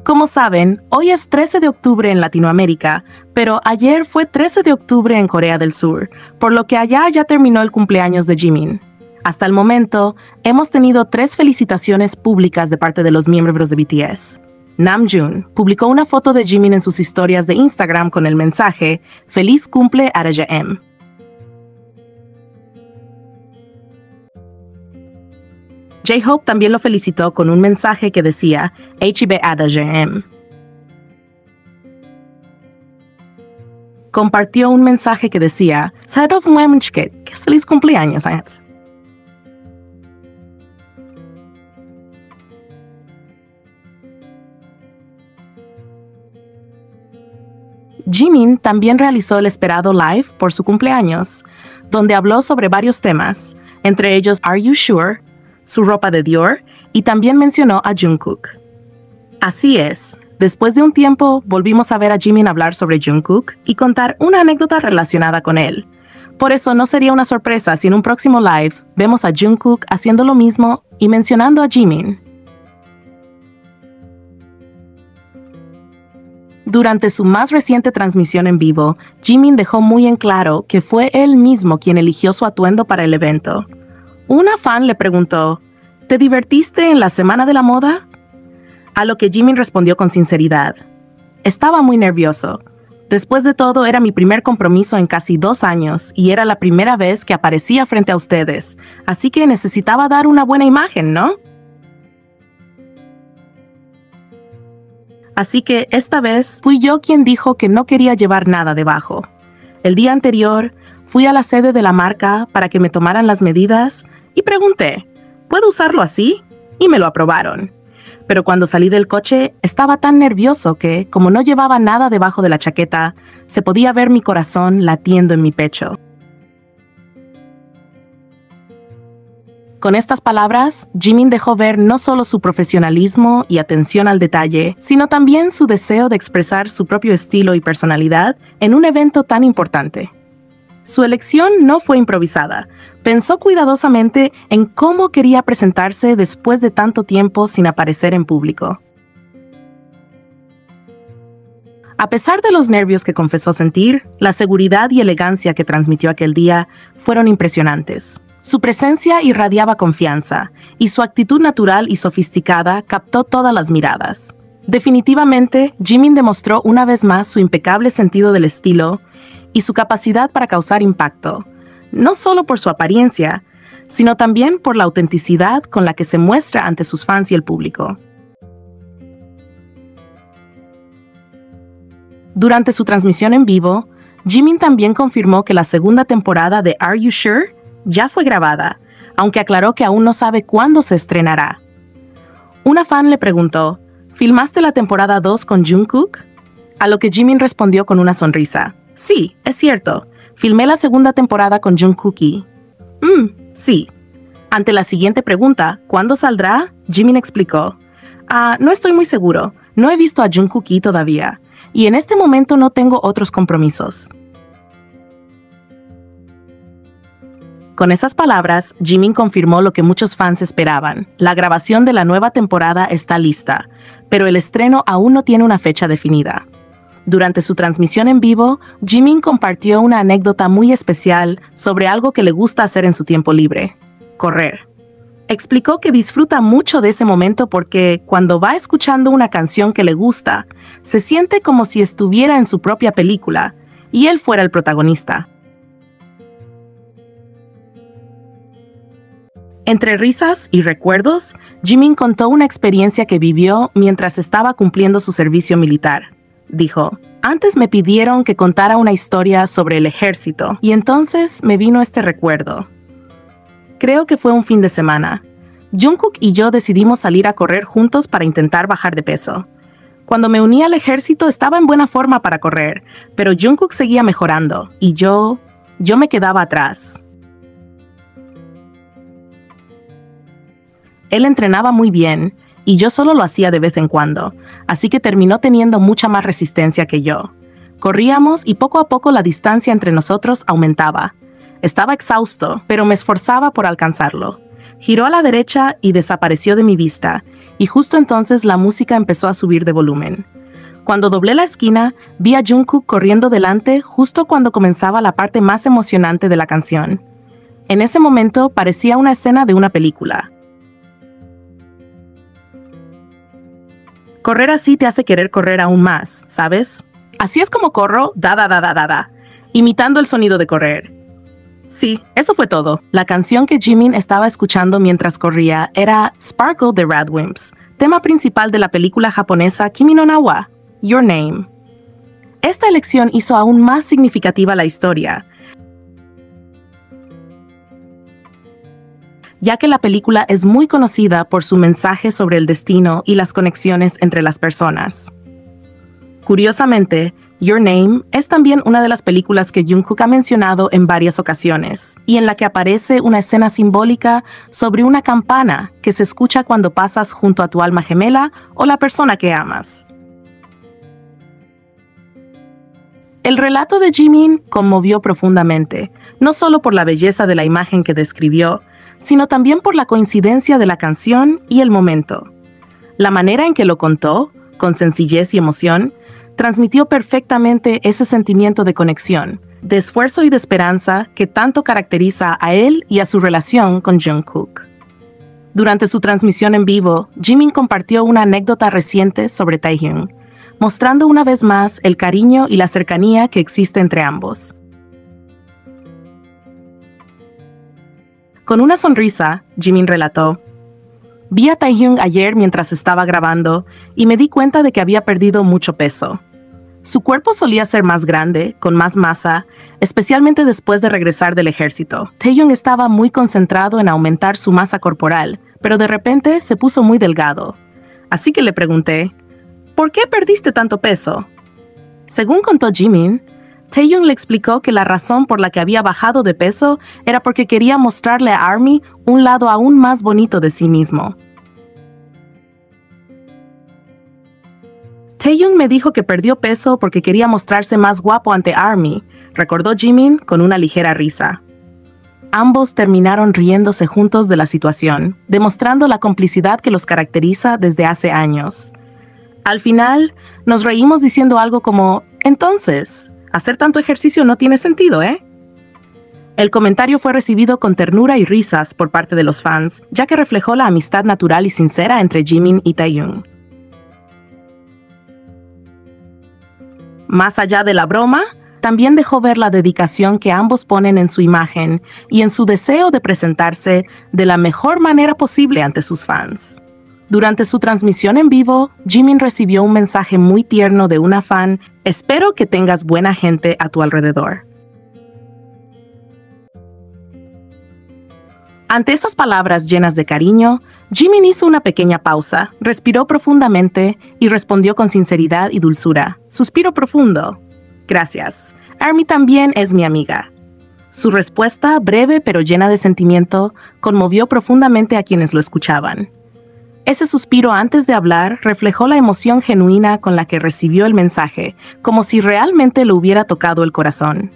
Como saben, hoy es 13 de octubre en Latinoamérica, pero ayer fue 13 de octubre en Corea del Sur, por lo que allá ya terminó el cumpleaños de Jimin. Hasta el momento, hemos tenido 3 felicitaciones públicas de parte de los miembros de BTS. Namjoon publicó una foto de Jimin en sus historias de Instagram con el mensaje "Feliz cumple Arayam". J-Hope también lo felicitó con un mensaje que decía "HB Arayam". Compartió un mensaje que decía "Sadov Muemchket, que es feliz cumpleaños". Jimin también realizó el esperado live por su cumpleaños, donde habló sobre varios temas, entre ellos Are You Sure?, su ropa de Dior, y también mencionó a Jungkook. Así es, después de un tiempo volvimos a ver a Jimin hablar sobre Jungkook y contar una anécdota relacionada con él. Por eso no sería una sorpresa si en un próximo live vemos a Jungkook haciendo lo mismo y mencionando a Jimin. Durante su más reciente transmisión en vivo, Jimin dejó muy en claro que fue él mismo quien eligió su atuendo para el evento. Una fan le preguntó, ¿te divertiste en la Semana de la Moda? A lo que Jimin respondió con sinceridad, estaba muy nervioso. Después de todo, era mi primer compromiso en casi 2 años y era la primera vez que aparecía frente a ustedes, así que necesitaba dar una buena imagen, ¿no? Así que esta vez fui yo quien dijo que no quería llevar nada debajo. El día anterior, fui a la sede de la marca para que me tomaran las medidas y pregunté, ¿puedo usarlo así? Y me lo aprobaron. Pero cuando salí del coche, estaba tan nervioso que, como no llevaba nada debajo de la chaqueta, se podía ver mi corazón latiendo en mi pecho. Con estas palabras, Jimin dejó ver no solo su profesionalismo y atención al detalle, sino también su deseo de expresar su propio estilo y personalidad en un evento tan importante. Su elección no fue improvisada. Pensó cuidadosamente en cómo quería presentarse después de tanto tiempo sin aparecer en público. A pesar de los nervios que confesó sentir, la seguridad y elegancia que transmitió aquel día fueron impresionantes. Su presencia irradiaba confianza, y su actitud natural y sofisticada captó todas las miradas. Definitivamente, Jimin demostró una vez más su impecable sentido del estilo y su capacidad para causar impacto, no solo por su apariencia, sino también por la autenticidad con la que se muestra ante sus fans y el público. Durante su transmisión en vivo, Jimin también confirmó que la segunda temporada de Are You Sure? Ya fue grabada, aunque aclaró que aún no sabe cuándo se estrenará. Una fan le preguntó, ¿filmaste la temporada 2 con Jungkook? A lo que Jimin respondió con una sonrisa. Sí, es cierto. Filmé la segunda temporada con Jungkook. Sí. Ante la siguiente pregunta, ¿cuándo saldrá? Jimin explicó. No estoy muy seguro. No he visto a Jungkook todavía. Y en este momento no tengo otros compromisos. Con esas palabras, Jimin confirmó lo que muchos fans esperaban. La grabación de la nueva temporada está lista, pero el estreno aún no tiene una fecha definida. Durante su transmisión en vivo, Jimin compartió una anécdota muy especial sobre algo que le gusta hacer en su tiempo libre: correr. Explicó que disfruta mucho de ese momento porque, cuando va escuchando una canción que le gusta, se siente como si estuviera en su propia película y él fuera el protagonista. Entre risas y recuerdos, Jimin contó una experiencia que vivió mientras estaba cumpliendo su servicio militar. Dijo, antes me pidieron que contara una historia sobre el ejército y entonces me vino este recuerdo. Creo que fue un fin de semana. Jungkook y yo decidimos salir a correr juntos para intentar bajar de peso. Cuando me uní al ejército estaba en buena forma para correr, pero Jungkook seguía mejorando y yo me quedaba atrás. Él entrenaba muy bien y yo solo lo hacía de vez en cuando, así que terminó teniendo mucha más resistencia que yo. Corríamos y poco a poco la distancia entre nosotros aumentaba. Estaba exhausto, pero me esforzaba por alcanzarlo. Giró a la derecha y desapareció de mi vista, y justo entonces la música empezó a subir de volumen. Cuando doblé la esquina, vi a Jungkook corriendo delante justo cuando comenzaba la parte más emocionante de la canción. En ese momento parecía una escena de una película. Correr así te hace querer correr aún más, ¿sabes? Así es como corro, imitando el sonido de correr. Sí, eso fue todo. La canción que Jimin estaba escuchando mientras corría era Sparkle de Radwimps, tema principal de la película japonesa Kimi no Na wa, Your Name. Esta elección hizo aún más significativa la historia, ya que la película es muy conocida por su mensaje sobre el destino y las conexiones entre las personas. Curiosamente, Your Name es también una de las películas que Jungkook ha mencionado en varias ocasiones, y en la que aparece una escena simbólica sobre una campana que se escucha cuando pasas junto a tu alma gemela o la persona que amas. El relato de Jimin conmovió profundamente, no solo por la belleza de la imagen que describió, sino también por la coincidencia de la canción y el momento. La manera en que lo contó, con sencillez y emoción, transmitió perfectamente ese sentimiento de conexión, de esfuerzo y de esperanza que tanto caracteriza a él y a su relación con Jungkook. Durante su transmisión en vivo, Jimin compartió una anécdota reciente sobre Taehyung, mostrando una vez más el cariño y la cercanía que existe entre ambos. Con una sonrisa, Jimin relató: "Vi a Taehyung ayer mientras estaba grabando y me di cuenta de que había perdido mucho peso. Su cuerpo solía ser más grande, con más masa, especialmente después de regresar del ejército. Taehyung estaba muy concentrado en aumentar su masa corporal, pero de repente se puso muy delgado. Así que le pregunté, ¿por qué perdiste tanto peso?". Según contó Jimin, Taehyung le explicó que la razón por la que había bajado de peso era porque quería mostrarle a ARMY un lado aún más bonito de sí mismo. Taehyung me dijo que perdió peso porque quería mostrarse más guapo ante ARMY, recordó Jimin con una ligera risa. Ambos terminaron riéndose juntos de la situación, demostrando la complicidad que los caracteriza desde hace años. Al final, nos reímos diciendo algo como, entonces, hacer tanto ejercicio no tiene sentido, ¿eh? El comentario fue recibido con ternura y risas por parte de los fans, ya que reflejó la amistad natural y sincera entre Jimin y Taehyung. Más allá de la broma, también dejó ver la dedicación que ambos ponen en su imagen y en su deseo de presentarse de la mejor manera posible ante sus fans. Durante su transmisión en vivo, Jimin recibió un mensaje muy tierno de una fan: "Espero que tengas buena gente a tu alrededor". Ante esas palabras llenas de cariño, Jimin hizo una pequeña pausa, respiró profundamente y respondió con sinceridad y dulzura. Suspiro profundo. Gracias. ARMY también es mi amiga. Su respuesta, breve pero llena de sentimiento, conmovió profundamente a quienes lo escuchaban. Ese suspiro antes de hablar reflejó la emoción genuina con la que recibió el mensaje, como si realmente le hubiera tocado el corazón.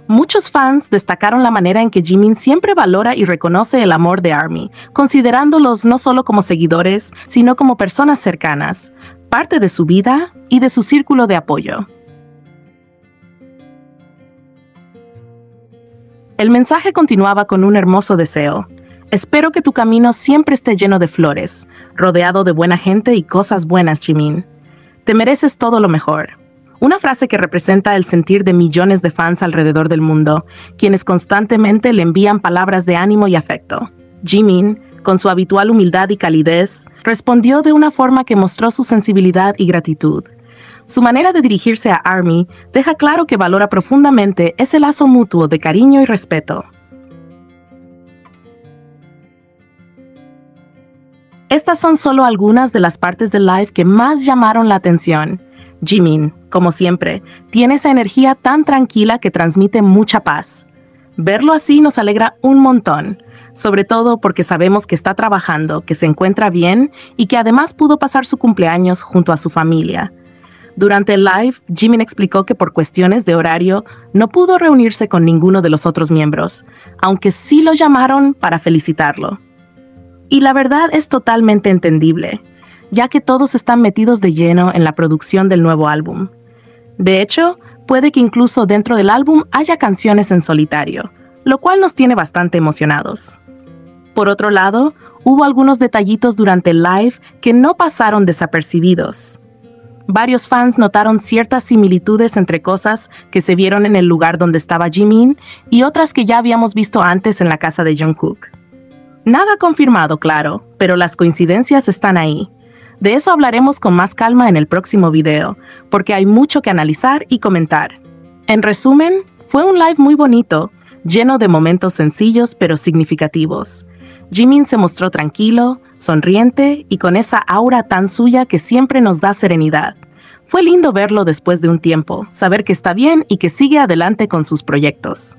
Muchos fans destacaron la manera en que Jimin siempre valora y reconoce el amor de ARMY, considerándolos no solo como seguidores, sino como personas cercanas, parte de su vida y de su círculo de apoyo. El mensaje continuaba con un hermoso deseo. Espero que tu camino siempre esté lleno de flores, rodeado de buena gente y cosas buenas, Jimin. Te mereces todo lo mejor. Una frase que representa el sentir de millones de fans alrededor del mundo, quienes constantemente le envían palabras de ánimo y afecto. Jimin, con su habitual humildad y calidez, respondió de una forma que mostró su sensibilidad y gratitud. Su manera de dirigirse a ARMY deja claro que valora profundamente ese lazo mutuo de cariño y respeto. Estas son solo algunas de las partes del live que más llamaron la atención. Jimin, como siempre, tiene esa energía tan tranquila que transmite mucha paz. Verlo así nos alegra un montón, sobre todo porque sabemos que está trabajando, que se encuentra bien y que además pudo pasar su cumpleaños junto a su familia. Durante el live, Jimin explicó que por cuestiones de horario no pudo reunirse con ninguno de los otros miembros, aunque sí lo llamaron para felicitarlo. Y la verdad es totalmente entendible, ya que todos están metidos de lleno en la producción del nuevo álbum. De hecho, puede que incluso dentro del álbum haya canciones en solitario, lo cual nos tiene bastante emocionados. Por otro lado, hubo algunos detallitos durante el live que no pasaron desapercibidos. Varios fans notaron ciertas similitudes entre cosas que se vieron en el lugar donde estaba Jimin y otras que ya habíamos visto antes en la casa de Jungkook. Nada confirmado, claro, pero las coincidencias están ahí. De eso hablaremos con más calma en el próximo video, porque hay mucho que analizar y comentar. En resumen, fue un live muy bonito, lleno de momentos sencillos pero significativos. Jimin se mostró tranquilo, sonriente y con esa aura tan suya que siempre nos da serenidad. Fue lindo verlo después de un tiempo, saber que está bien y que sigue adelante con sus proyectos.